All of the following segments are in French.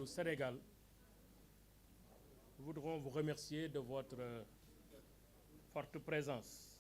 au Sénégal, nous voudrons vous remercier de votre forte présence.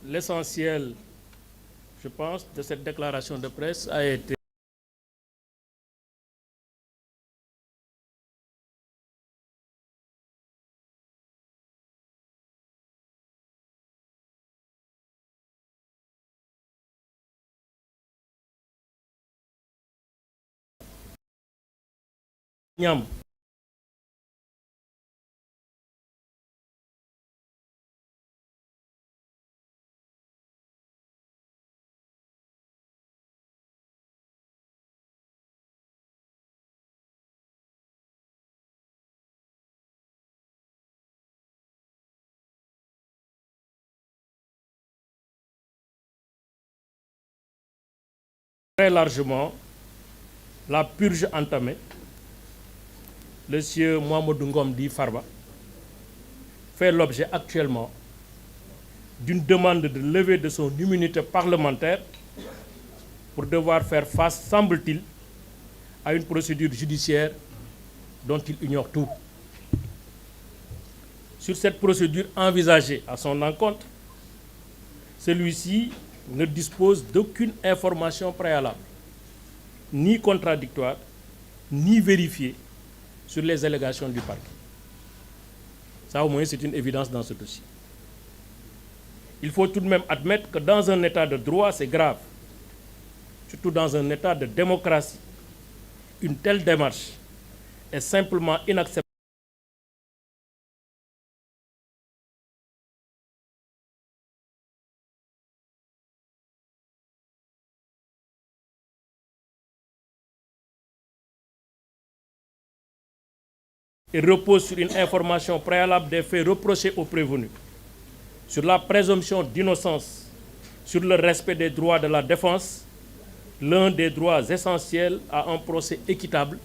L'essentiel, je pense, de cette déclaration de presse a été ñam. Très largement, la purge entamée, le sieur Mohamedou Ngom dit Farba, fait l'objet actuellement d'une demande de levée de son immunité parlementaire pour devoir faire face, semble-t-il, à une procédure judiciaire dont il ignore tout. Sur cette procédure envisagée à son encontre, celui-ci ne dispose d'aucune information préalable, ni contradictoire, ni vérifiée sur les allégations du parquet. Ça, au moins, c'est une évidence dans ce dossier. Il faut tout de même admettre que dans un état de droit, c'est grave. Surtout dans un état de démocratie. Une telle démarche est simplement inacceptable et repose sur une information préalable des faits reprochés aux prévenus, sur la présomption d'innocence, sur le respect des droits de la défense, l'un des droits essentiels à un procès équitable,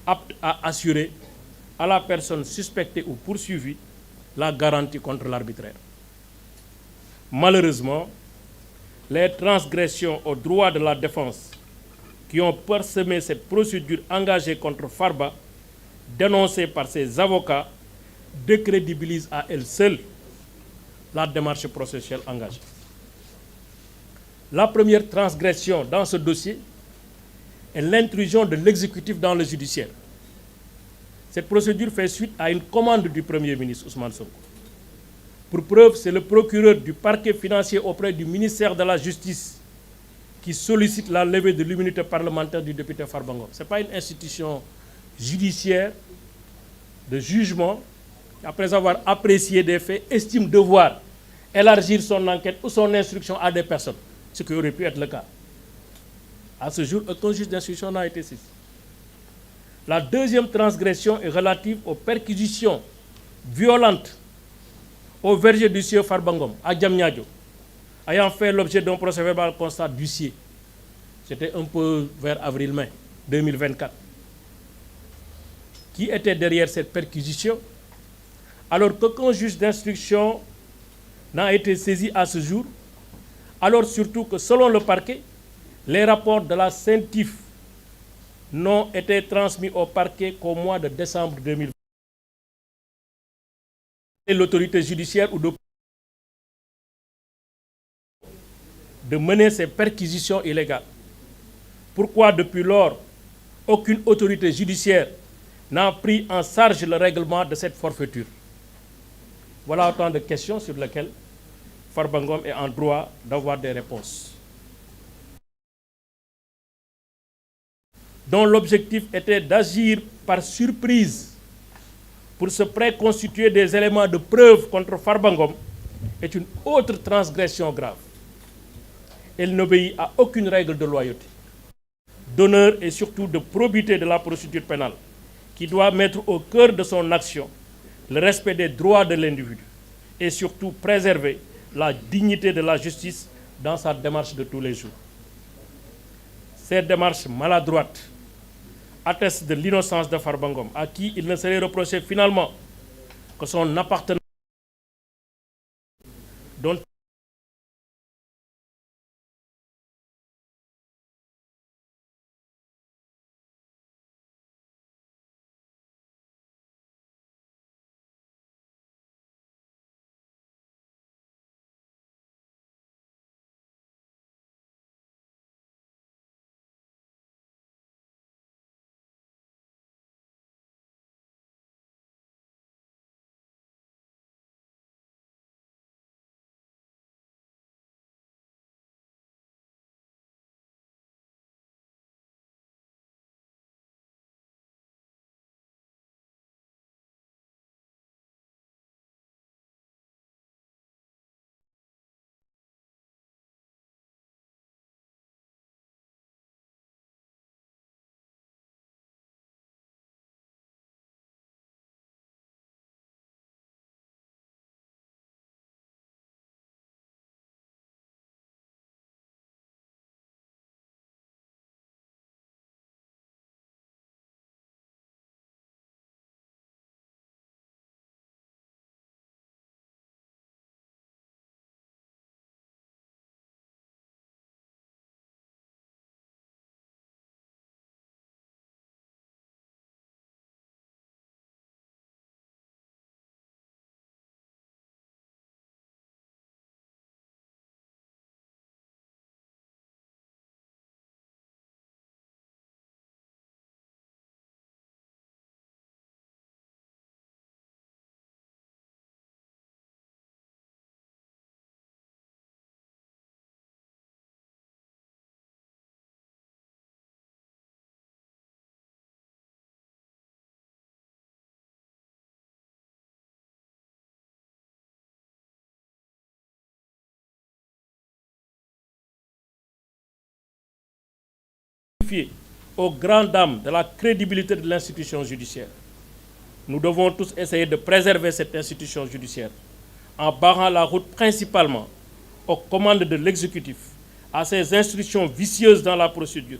apte à assurer à la personne suspectée ou poursuivie la garantie contre l'arbitraire. Malheureusement, les transgressions aux droits de la défense qui ont parsemé cette procédure engagée contre Farba, dénoncée par ses avocats, décrédibilisent à elles seules la démarche processuelle engagée. La première transgression dans ce dossier est l'intrusion de l'exécutif dans le judiciaire. Cette procédure fait suite à une commande du Premier ministre Ousmane Sonko. Pour preuve, c'est le procureur du parquet financier auprès du ministère de la Justice qui sollicite la levée de l'immunité parlementaire du député Farba Ngom. Ce n'est pas une institution judiciaire de jugement qui, après avoir apprécié des faits, estime devoir élargir son enquête ou son instruction à des personnes, ce qui aurait pu être le cas. À ce jour, aucun juge d'instruction n'a été saisi. La deuxième transgression est relative aux perquisitions violentes au verger du sieur Farba Ngom à Diamniadio, ayant fait l'objet d'un procès-verbal constat d'huissier. C'était un peu vers avril-mai 2024. Qui était derrière cette perquisition, alors qu'aucun juge d'instruction n'a été saisi à ce jour, alors surtout que selon le parquet, les rapports de la CENTIF n'ont été transmis au parquet qu'au mois de décembre 2020. Et l'autorité judiciaire ou de mener ces perquisitions illégales. Pourquoi depuis lors, aucune autorité judiciaire n'a pris en charge le règlement de cette forfaiture? Voilà autant de questions sur lesquelles Farba Ngom est en droit d'avoir des réponses. Dont l'objectif était d'agir par surprise pour se préconstituer des éléments de preuve contre Farba Ngom est une autre transgression grave. Elle n'obéit à aucune règle de loyauté, d'honneur et surtout de probité de la procédure pénale, qui doit mettre au cœur de son action le respect des droits de l'individu et surtout préserver la dignité de la justice dans sa démarche de tous les jours. Ces démarches maladroites attestent de l'innocence de Farba Ngom, à qui il ne serait reproché finalement que son appartenance dont sacrifier aux grandes dames de la crédibilité de l'institution judiciaire. Nous devons tous essayer de préserver cette institution judiciaire en barrant la route principalement aux commandes de l'exécutif, à ses instructions vicieuses dans la procédure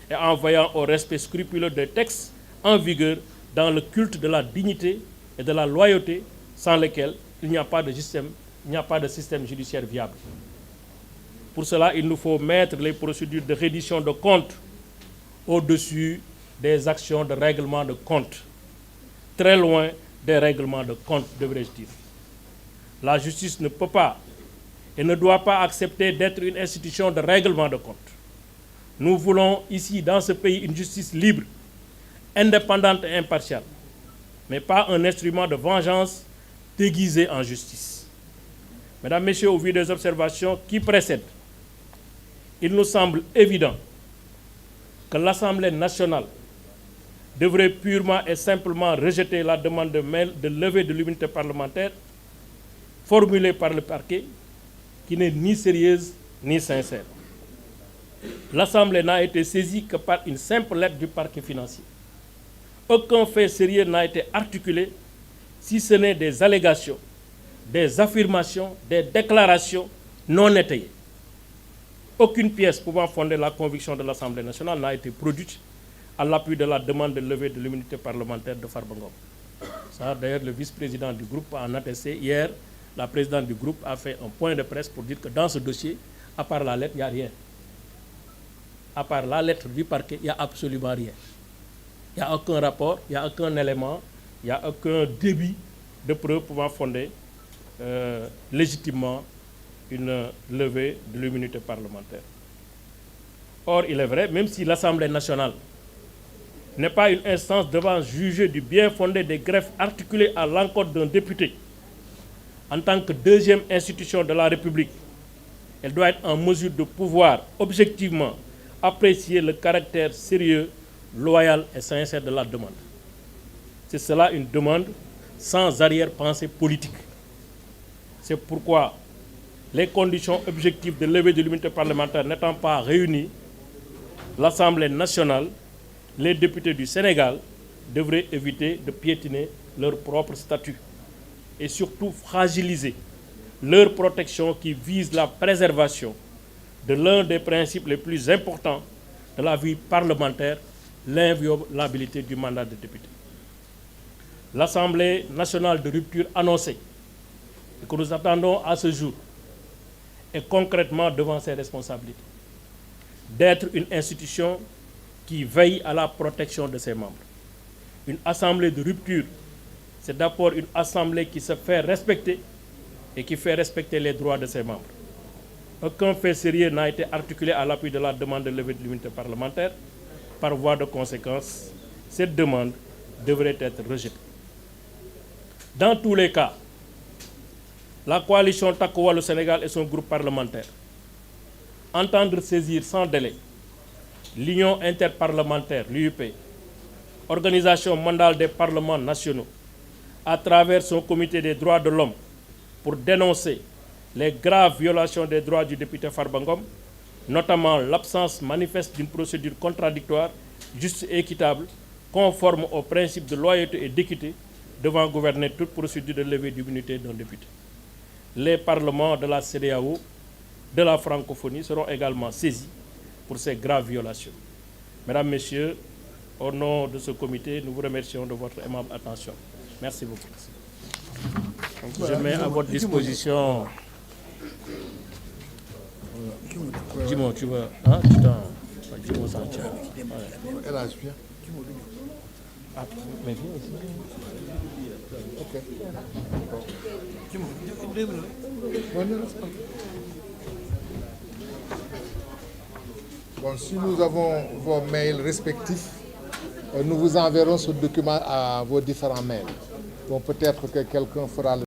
et en veillant au respect scrupuleux des textes en vigueur dans le culte de la dignité et de la loyauté sans lesquels il n'y a pas de système judiciaire viable. Pour cela, il nous faut mettre les procédures de reddition de comptes au-dessus des actions de règlement de compte, très loin des règlements de compte, devrais-je dire. La justice ne peut pas et ne doit pas accepter d'être une institution de règlement de compte. Nous voulons ici, dans ce pays, une justice libre, indépendante et impartiale, mais pas un instrument de vengeance déguisé en justice. Mesdames, Messieurs, au vu des observations qui précèdent, il nous semble évident que l'Assemblée nationale devrait purement et simplement rejeter la demande de levée de l'immunité parlementaire formulée par le parquet, qui n'est ni sérieuse ni sincère. L'Assemblée n'a été saisie que par une simple lettre du parquet financier. Aucun fait sérieux n'a été articulé, si ce n'est des allégations, des affirmations, des déclarations non étayées. Aucune pièce pouvant fonder la conviction de l'Assemblée nationale n'a été produite à l'appui de la demande de levée de l'immunité parlementaire de Farba Ngom. Ça, d'ailleurs, le vice-président du groupe a en attesté hier. La présidente du groupe a fait un point de presse pour dire que dans ce dossier, à part la lettre, il n'y a rien. À part la lettre du parquet, il n'y a absolument rien. Il n'y a aucun rapport, il n'y a aucun élément, il n'y a aucun débit de preuve pouvant fonder légitimement une levée de l'immunité parlementaire. Or, il est vrai, même si l'Assemblée nationale n'est pas une instance devant juger du bien fondé des greffes articulées à l'encontre d'un député, en tant que deuxième institution de la République, elle doit être en mesure de pouvoir objectivement apprécier le caractère sérieux, loyal et sincère de la demande. C'est cela une demande sans arrière-pensée politique. C'est pourquoi les conditions objectives de levée de l'immunité parlementaire n'étant pas réunies, l'Assemblée nationale, les députés du Sénégal devraient éviter de piétiner leur propre statut et surtout fragiliser leur protection qui vise la préservation de l'un des principes les plus importants de la vie parlementaire, l'inviolabilité du mandat de député. L'Assemblée nationale de rupture annoncée, et que nous attendons à ce jour, est concrètement devant ses responsabilités, d'être une institution qui veille à la protection de ses membres. Une assemblée de rupture, c'est d'abord une assemblée qui se fait respecter et qui fait respecter les droits de ses membres. Aucun fait sérieux n'a été articulé à l'appui de la demande de levée de l'immunité parlementaire. Par voie de conséquence, cette demande devrait être rejetée. Dans tous les cas, la coalition Takku Wallu Sénégal et son groupe parlementaire entendent saisir sans délai l'Union interparlementaire, l'UIP, organisation mondiale des parlements nationaux, à travers son comité des droits de l'homme, pour dénoncer les graves violations des droits du député Farba Ngom, notamment l'absence manifeste d'une procédure contradictoire, juste et équitable, conforme aux principes de loyauté et d'équité, devant gouverner toute procédure de levée d'immunité d'un député. Les parlements de la CEDEAO, de la francophonie seront également saisis pour ces graves violations. Mesdames, Messieurs, au nom de ce comité, nous vous remercions de votre aimable attention. Merci beaucoup. Je mets à votre disposition... Dis-moi, tu veux... Hein? Dis-moi ça, tiens. Elle a bien. Ah, mais viens ici. Ok. Bon, si nous avons vos mails respectifs, nous vous enverrons ce document à vos différents mails. Bon, peut-être que quelqu'un fera le